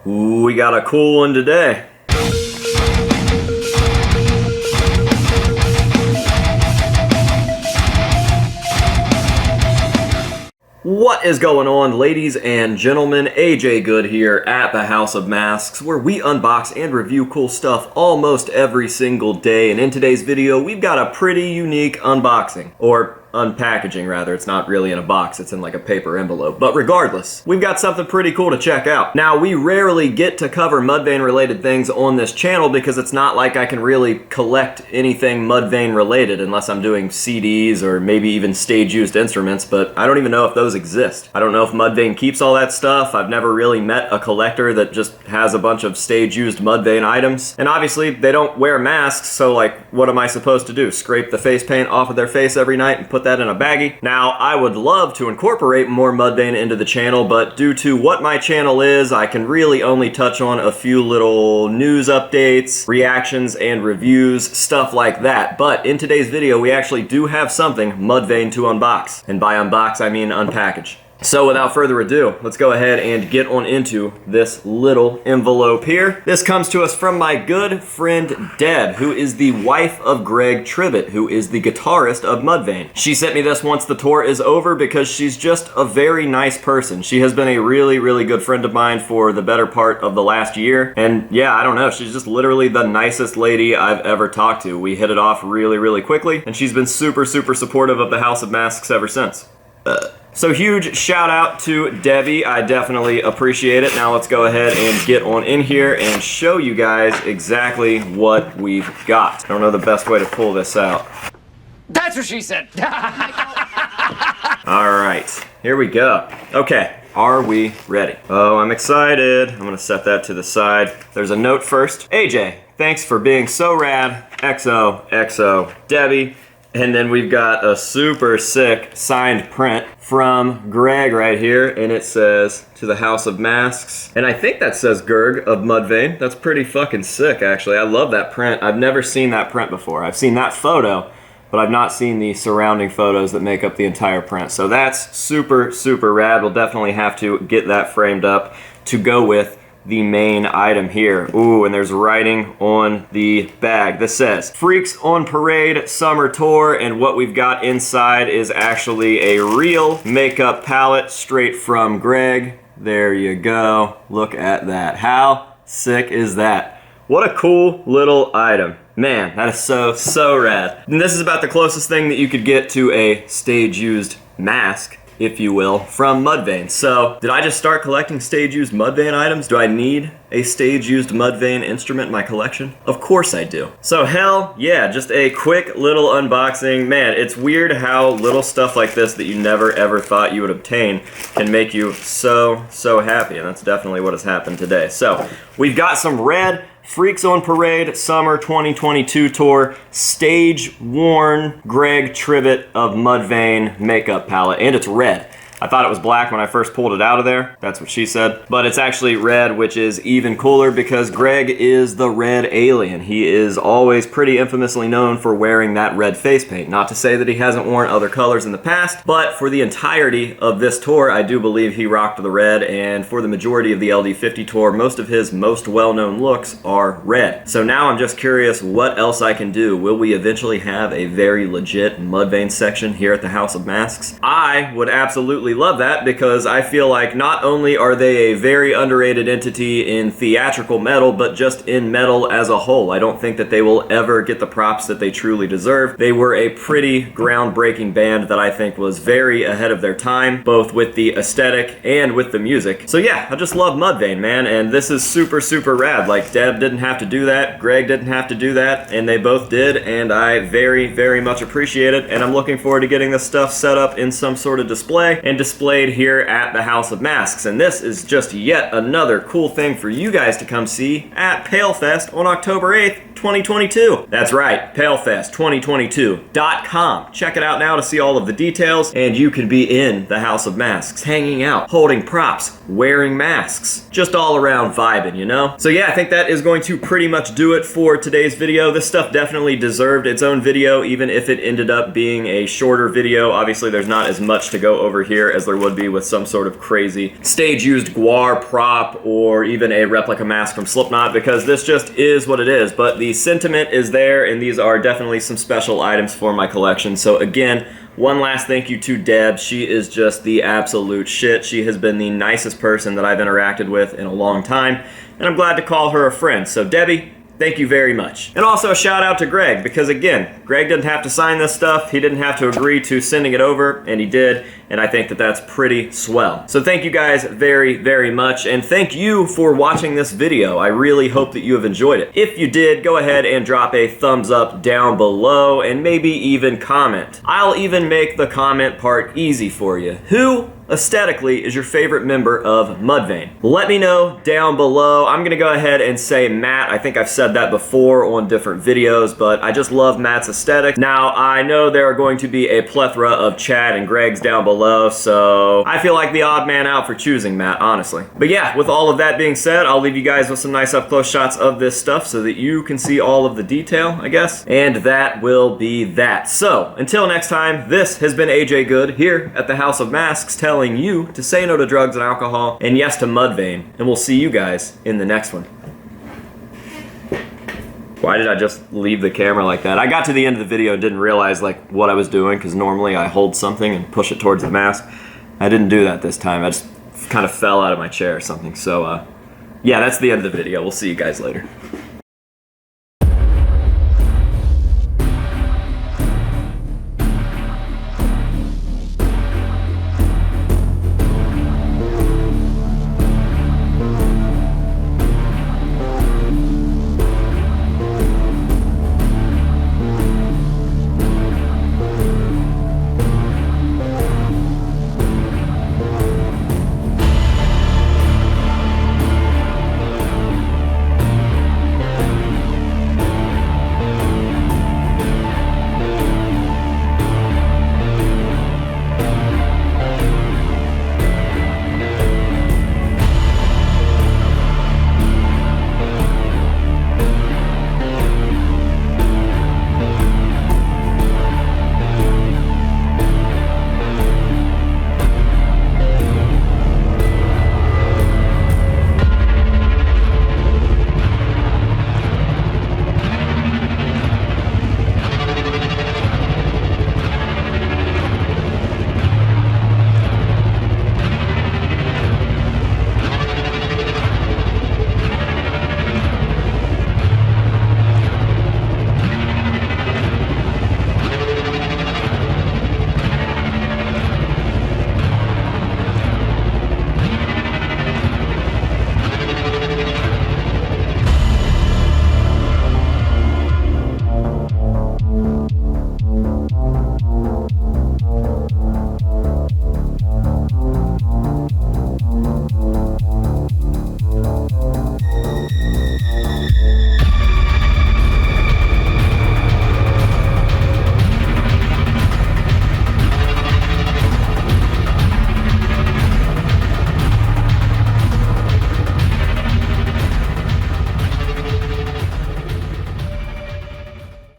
Ooh, we got a cool one today. What is going on, ladies and gentlemen? AJ Good here at the House of Masks, where we unbox and review cool stuff almost every single day. And in today's video, we've got a pretty unique unboxing, or unpackaging rather. It's not really in a box, it's in like a paper envelope. But regardless, we've got something pretty cool to check out. Now, we rarely get to cover Mudvayne related things on this channel because it's not like I can really collect anything Mudvayne related unless I'm doing CDs or maybe even stage used instruments, but I don't even know if those exist. I don't know if Mudvayne keeps all that stuff. I've never really met a collector that just has a bunch of stage used Mudvayne items. And obviously they don't wear masks, so like, what am I supposed to do? Scrape the face paint off of their face every night and put that in a baggie? Now, I would love to incorporate more Mudvayne into the channel, but due to what my channel is, I can really only touch on a few little news updates, reactions, and reviews, stuff like that. But in today's video, we actually do have something Mudvayne to unbox. And by unbox, I mean unpackage. So without further ado, let's go ahead and get on into this little envelope here. This comes to us from my good friend Deb, who is the wife of Greg Tribbett, who is the guitarist of Mudvayne. She sent me this once the tour is over because she's just a very nice person. She has been a really, really good friend of mine for the better part of the last year. And yeah, I don't know, she's just literally the nicest lady I've ever talked to. We hit it off really, really quickly, and she's been super, super supportive of the House of Masks ever since. So huge shout out to Debbie, I definitely appreciate it. Now let's go ahead and get on in here and show you guys exactly what we've got. I don't know the best way to pull this out. That's what she said. All right, here we go. Okay, are we ready? Oh, I'm excited. I'm gonna set that to the side. There's a note first. AJ, thanks for being so rad. XOXO, Debbie. And then we've got a super sick signed print from Greg right here, and it says, "To the House of Masks." And I think that says Gerg of Mudvayne. That's pretty fucking sick, actually. I love that print. I've never seen that print before. I've seen that photo, but I've not seen the surrounding photos that make up the entire print. So that's super, super rad. We'll definitely have to get that framed up to go with the main item here. Ooh, and there's writing on the bag. This says, "Freaks on Parade Summer Tour," and what we've got inside is actually a real makeup palette straight from Greg. There you go. Look at that. How sick is that? What a cool little item. Man, that is so, so rad. And this is about the closest thing that you could get to a stage-used mask, if you will, from Mudvayne. So, did I just start collecting stage-used Mudvayne items? Do I need a stage-used Mudvayne instrument in my collection? Of course I do. So hell yeah, just a quick little unboxing. Man, it's weird how little stuff like this that you never ever thought you would obtain can make you so, so happy, and that's definitely what has happened today. So, we've got some red Freaks on Parade Summer 2022 Tour Stage Worn Greg Tribbett of Mudvayne makeup palette, and it's red. I thought it was black when I first pulled it out of there. That's what she said. But it's actually red, which is even cooler because Greg is the red alien. He is always pretty infamously known for wearing that red face paint. Not to say that he hasn't worn other colors in the past, but for the entirety of this tour, I do believe he rocked the red, and for the majority of the LD50 tour, most of his most well-known looks are red. So now I'm just curious what else I can do. Will we eventually have a very legit Mudvayne section here at the House of Masks? I would absolutely love that because I feel like not only are they a very underrated entity in theatrical metal, but just in metal as a whole. I don't think that they will ever get the props that they truly deserve. They were a pretty groundbreaking band that I think was very ahead of their time, both with the aesthetic and with the music. So yeah, I just love Mudvayne, man, and this is super, super rad. Like, Deb didn't have to do that, Greg didn't have to do that, and they both did, and I very, very much appreciate it, and I'm looking forward to getting this stuff set up in some sort of display and displayed here at the House of Masks. And this is just yet another cool thing for you guys to come see at PaleFest on October 8th, 2022. That's right, PaleFest2022.com. Check it out now to see all of the details, and you can be in the House of Masks, hanging out, holding props, wearing masks, just all around vibing, you know? So yeah, I think that is going to pretty much do it for today's video. This stuff definitely deserved its own video, even if it ended up being a shorter video. Obviously, there's not as much to go over here here as there would be with some sort of crazy stage-used guar prop or even a replica mask from Slipknot, because this just is what it is. But the sentiment is there, and these are definitely some special items for my collection. So again, one last thank you to Deb. She is just the absolute shit. She has been the nicest person that I've interacted with in a long time, and I'm glad to call her a friend. So Debbie, thank you very much. And also a shout out to Greg, because again, Greg didn't have to sign this stuff. He didn't have to agree to sending it over, and he did. And I think that that's pretty swell. So thank you guys very, very much. And thank you for watching this video. I really hope that you have enjoyed it. If you did, go ahead and drop a thumbs up down below and maybe even comment. I'll even make the comment part easy for you. Who aesthetically is your favorite member of Mudvayne? Let me know down below. I'm gonna go ahead and say Matt. I think I've said that before on different videos, but I just love Matt's aesthetic. Now, I know there are going to be a plethora of Chad and Greg's down below, so I feel like the odd man out for choosing Matt, honestly. But yeah, with all of that being said, I'll leave you guys with some nice up-close shots of this stuff so that you can see all of the detail, I guess. And that will be that. So, until next time, this has been AJ Good here at the House of Masks, telling you to say no to drugs and alcohol, and yes to Mudvayne, and we'll see you guys in the next one. Why did I just leave the camera like that? I got to the end of the video and didn't realize like what I was doing, because normally I hold something and push it towards the mask. I didn't do that this time. I just kind of fell out of my chair or something. So yeah, that's the end of the video. We'll see you guys later.